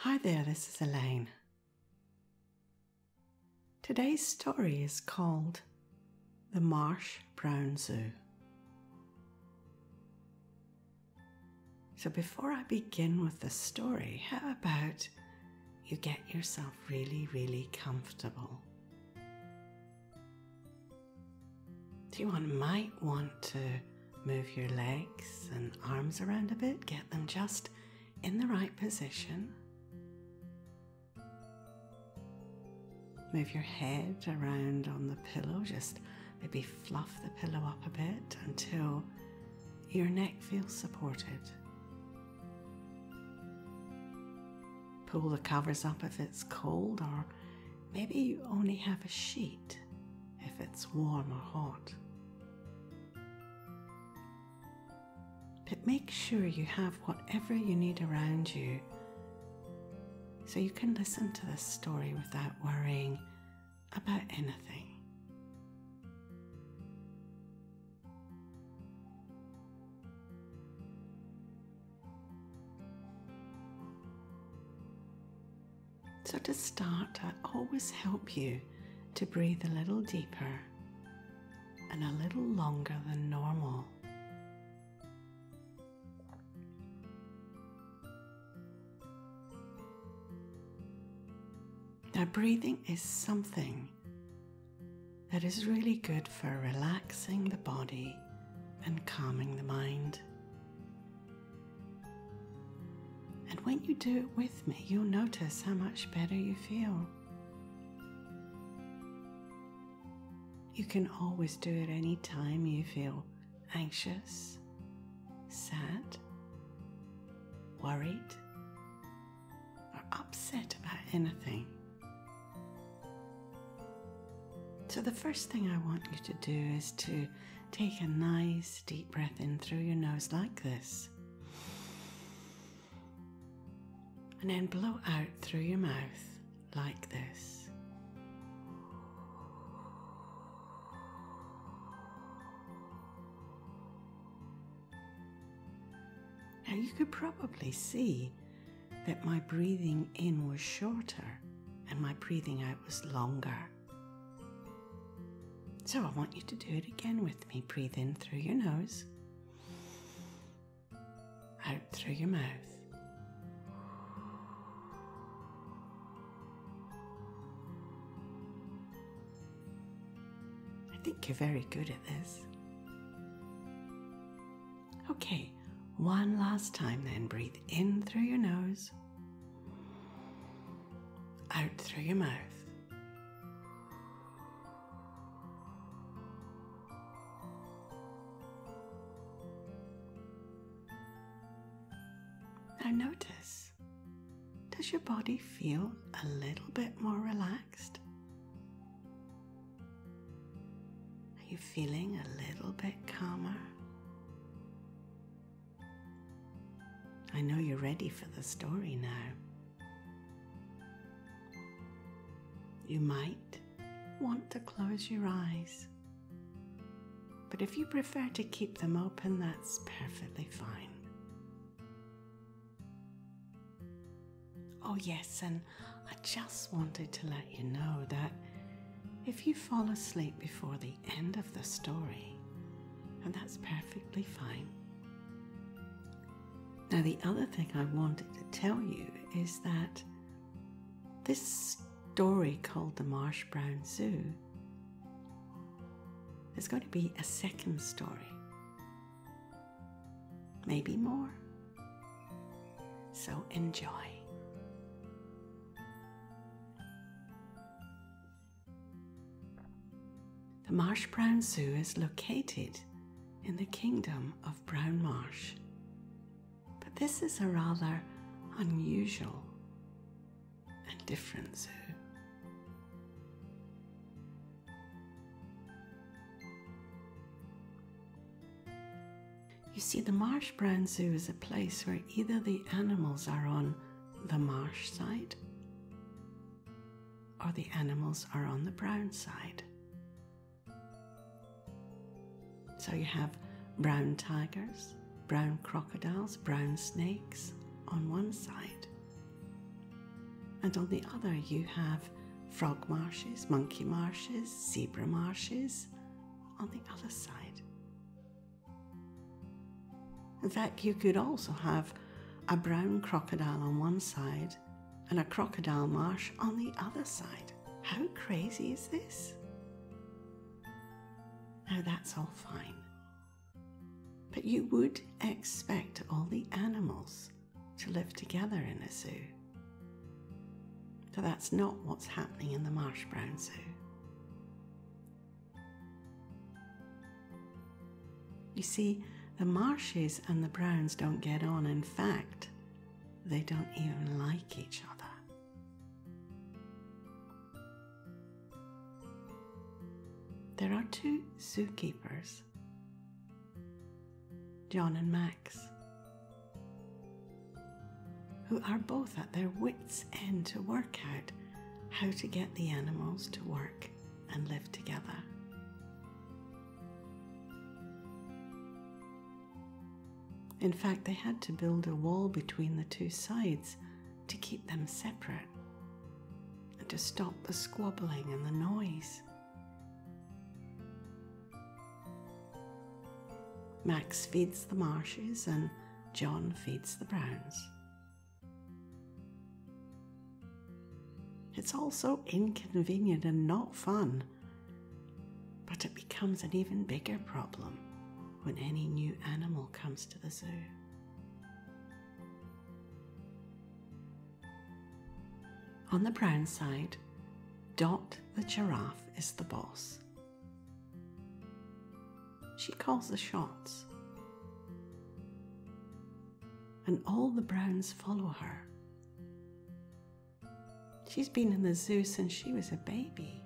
Hi there, this is Elaine. Today's story is called The Marsh Brown Zoo. So before I begin with the story, how about you get yourself really comfortable? You might want to move your legs and arms around a bit, get them just in the right position. Move your head around on the pillow, just maybe fluff the pillow up a bit until your neck feels supported. Pull the covers up if it's cold, or maybe you only have a sheet if it's warm or hot. But make sure you have whatever you need around you so you can listen to this story without worrying about anything. So to start, I always help you to breathe a little deeper and a little longer than normal. Now, breathing is something that is really good for relaxing the body and calming the mind. And when you do it with me, you'll notice how much better you feel. You can always do it any time you feel anxious, sad, worried, or upset about anything. So the first thing I want you to do is to take a nice deep breath in through your nose like this. And then blow out through your mouth like this. Now you could probably see that my breathing in was shorter and my breathing out was longer. So I want you to do it again with me. Breathe in through your nose, out through your mouth. I think you're very good at this. Okay, one last time then. Breathe in through your nose, out through your mouth. Now notice, does your body feel a little bit more relaxed? Are you feeling a little bit calmer? I know you're ready for the story now. You might want to close your eyes, but if you prefer to keep them open, that's perfectly fine. Oh yes, and I just wanted to let you know that if you fall asleep before the end of the story, and that's perfectly fine. Now the other thing I wanted to tell you is that this story called The Marsh Brown Zoo, there's going to be a second story. Maybe more. So enjoy. The Marsh Brown Zoo is located in the kingdom of Brown Marsh, but this is a rather unusual and different zoo. You see, the Marsh Brown Zoo is a place where either the animals are on the marsh side or the animals are on the brown side. So you have brown tigers, brown crocodiles, brown snakes on one side, and on the other you have frog marshes, monkey marshes, zebra marshes on the other side. In fact, you could also have a brown crocodile on one side and a crocodile marsh on the other side. How crazy is this? Now that's all fine, but you would expect all the animals to live together in a zoo. So that's not what's happening in the Marsh Brown Zoo. You see, the Marshes and the Browns don't get on. In fact, they don't even like each other. There are two zookeepers, John and Max, who are both at their wits' end to work out how to get the animals to work and live together. In fact, they had to build a wall between the two sides to keep them separate and to stop the squabbling and the noise. Max feeds the Marshes and John feeds the Browns. It's all so inconvenient and not fun, but it becomes an even bigger problem when any new animal comes to the zoo. On the Brown side, Dot the giraffe is the boss. She calls the shots, and all the Browns follow her. She's been in the zoo since she was a baby.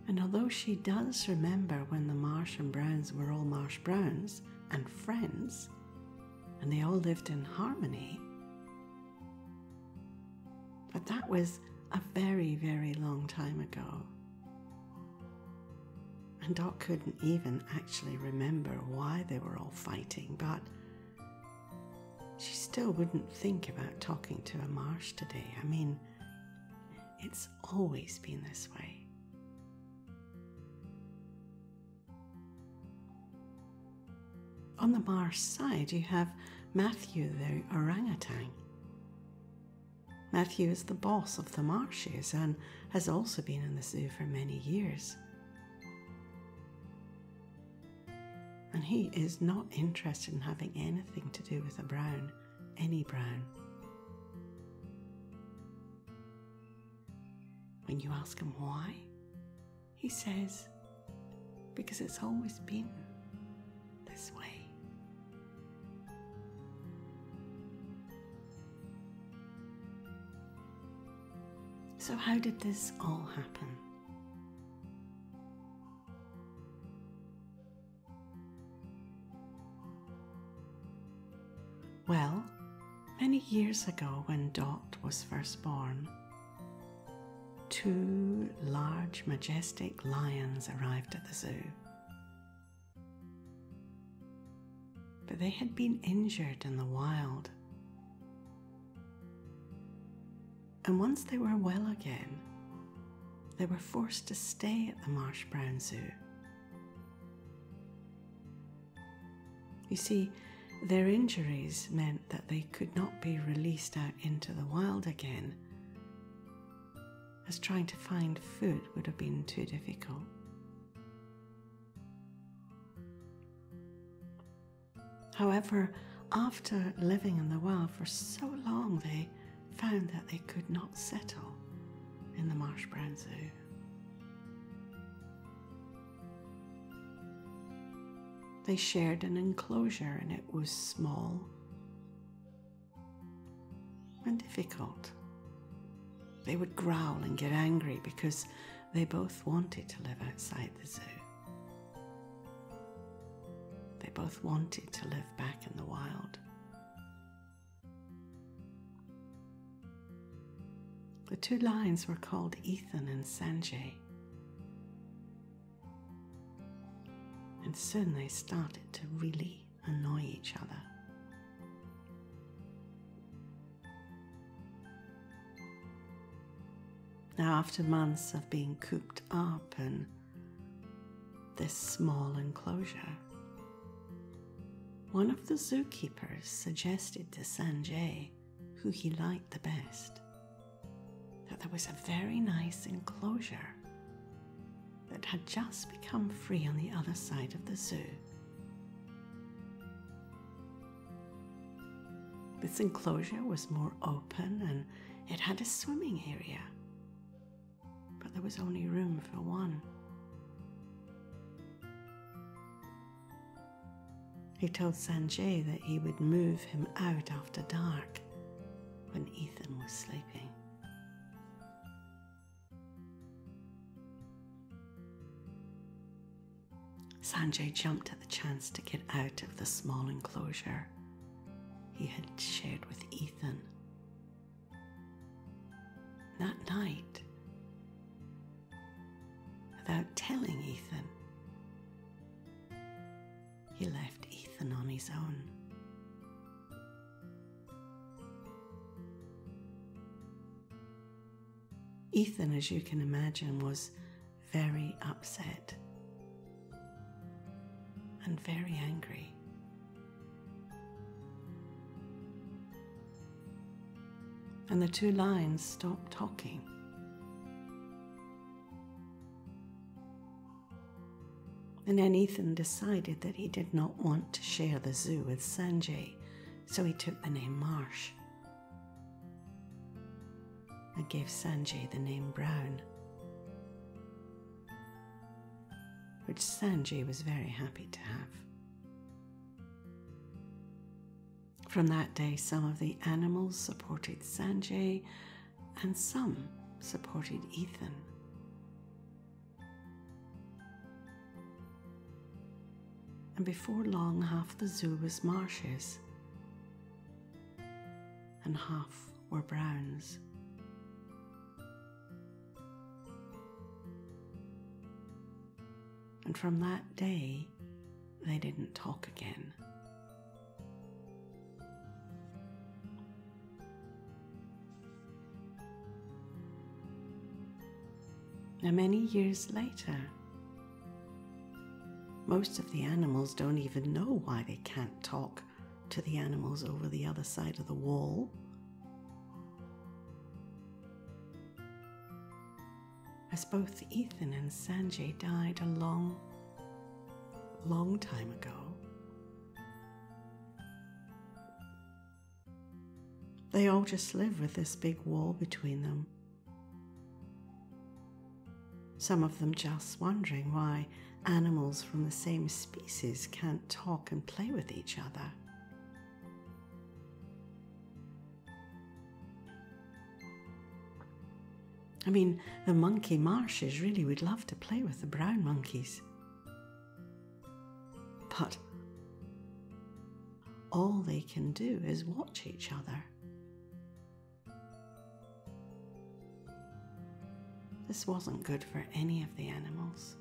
And although she does remember when the Marsh and Browns were all Marsh Browns and friends, and they all lived in harmony, but that was a very, very long time ago. And Dot couldn't even actually remember why they were all fighting, but she still wouldn't think about talking to a Marsh today. I mean, it's always been this way. On the Marsh side, you have Matthew the orangutan. Matthew is the boss of the Marshes and has also been in the zoo for many years. And he is not interested in having anything to do with a brown, any brown. When you ask him why, he says, because it's always been this way. So how did this all happen? Well, many years ago when Dot was first born, two large, majestic lions arrived at the zoo. But they had been injured in the wild. And once they were well again, they were forced to stay at the Marsh Brown Zoo. You see, their injuries meant that they could not be released out into the wild again, as trying to find food would have been too difficult. However, after living in the wild for so long, they found that they could not settle in the Marsh Brown Zoo. They shared an enclosure and it was small and difficult. They would growl and get angry because they both wanted to live outside the zoo. They both wanted to live back in the wild. The two lions were called Ethan and Sanjay. And soon they started to really annoy each other. Now, after months of being cooped up in this small enclosure, one of the zookeepers suggested to Sanjay, who he liked the best, that there was a very nice enclosure that had just become free on the other side of the zoo. This enclosure was more open and it had a swimming area, but there was only room for one. He told Sanjay that he would move him out after dark when Ethan was sleeping. Sanjay jumped at the chance to get out of the small enclosure he had shared with Ethan. That night, without telling Ethan, he left Ethan on his own. Ethan, as you can imagine, was very upset and very angry. And the two lions stopped talking. And then Ethan decided that he did not want to share the zoo with Sanjay, so he took the name Marsh and gave Sanjay the name Brown, which Sanjay was very happy to have. From that day, some of the animals supported Sanjay and some supported Ethan. And before long, half the zoo was marshes and half were browns. And from that day, they didn't talk again. Now, many years later, most of the animals don't even know why they can't talk to the animals over the other side of the wall. As both Ethan and Sanjay died a long, long time ago, they all just live with this big wall between them. Some of them just wondering why animals from the same species can't talk and play with each other. I mean, the monkey marshes really would love to play with the brown monkeys. But all they can do is watch each other. This wasn't good for any of the animals.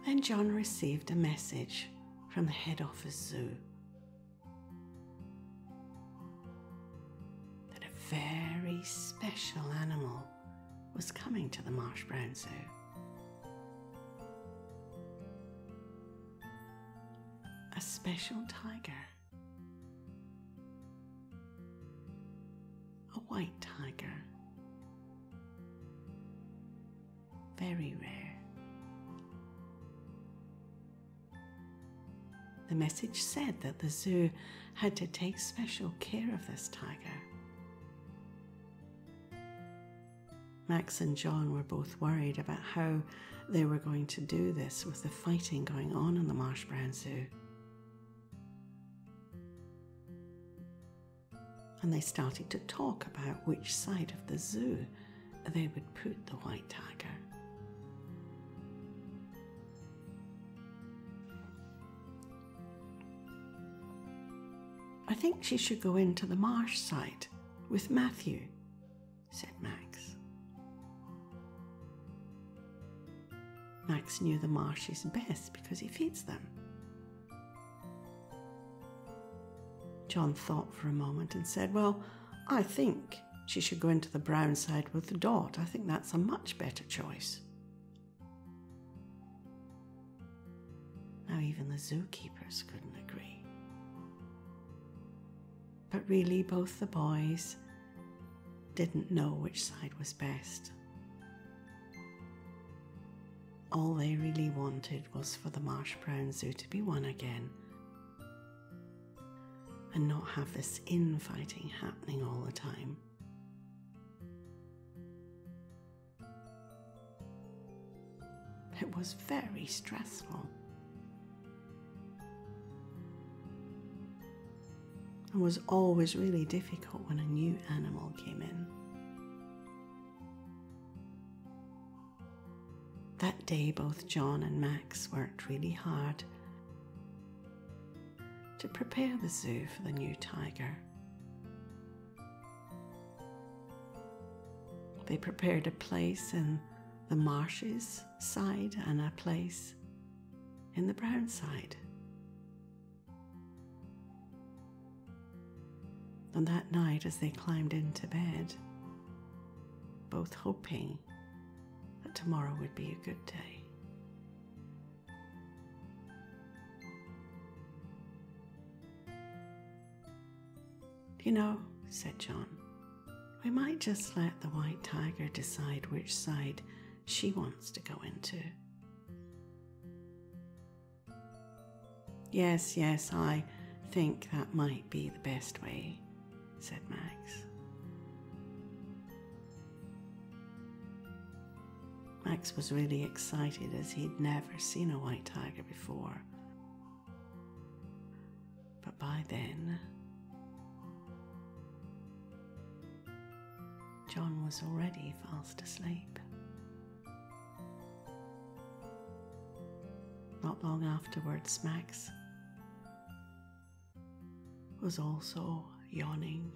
Then John received a message from the head office zoo that a very special animal was coming to the Marsh Brown Zoo. A special tiger. A white tiger. Very rare. The message said that the zoo had to take special care of this tiger. Max and John were both worried about how they were going to do this with the fighting going on in the Marsh Brown Zoo. And they started to talk about which side of the zoo they would put the white tiger. "I think she should go into the marsh side with Matthew," said Max. Max knew the marshes best because he feeds them. John thought for a moment and said, "Well, I think she should go into the brown side with the dot. I think that's a much better choice." Now even the zookeepers couldn't agree. But really both the boys didn't know which side was best. All they really wanted was for the Marsh Brown Zoo to be won again and not have this infighting happening all the time. It was very stressful. It was always really difficult when a new animal came in. That day, both John and Max worked really hard to prepare the zoo for the new tiger. They prepared a place in the Marsh's side and a place in the brown side. And that night, as they climbed into bed, both hoping that tomorrow would be a good day. "You know," said John, "we might just let the white tiger decide which side she wants to go into." Yes, I think that might be the best way," said Max. Max was really excited as he'd never seen a white tiger before. But by then, John was already fast asleep. Not long afterwards, Max was also yawning.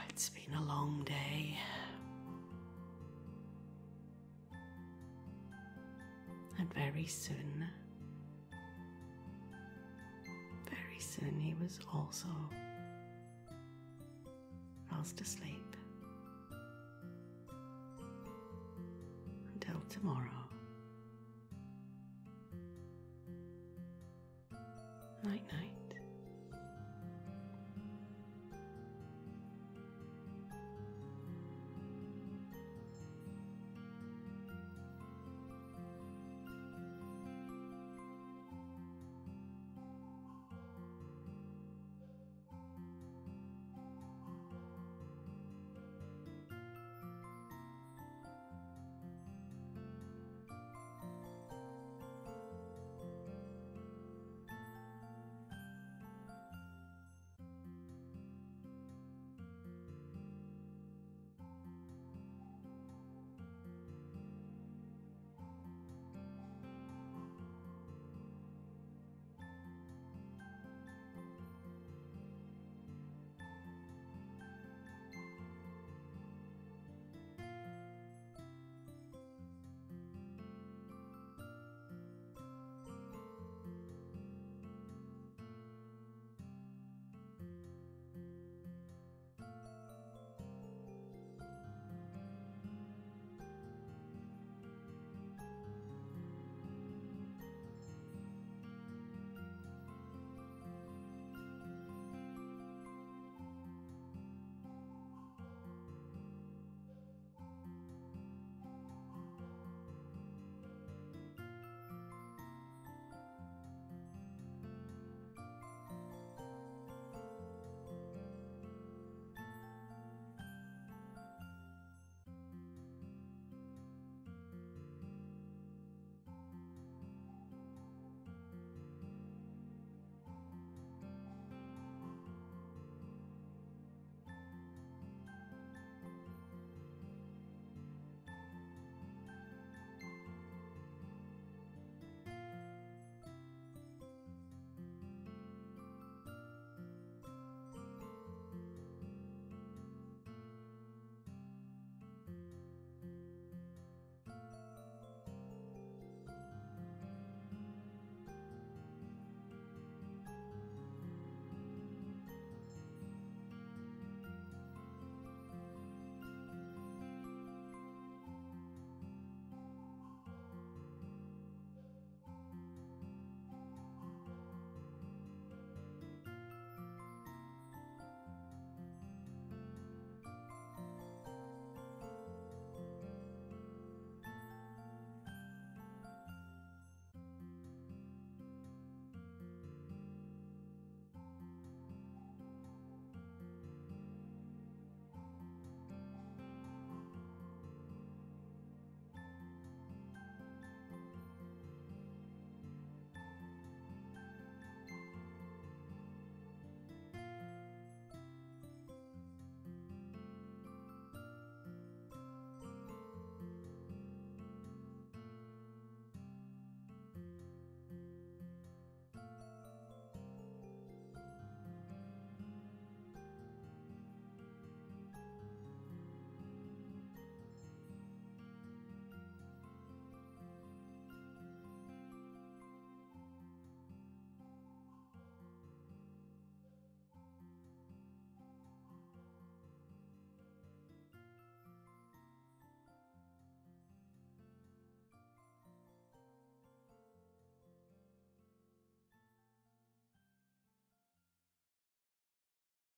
It's been a long day. And very soon he was also fast asleep. Until tomorrow. Night night.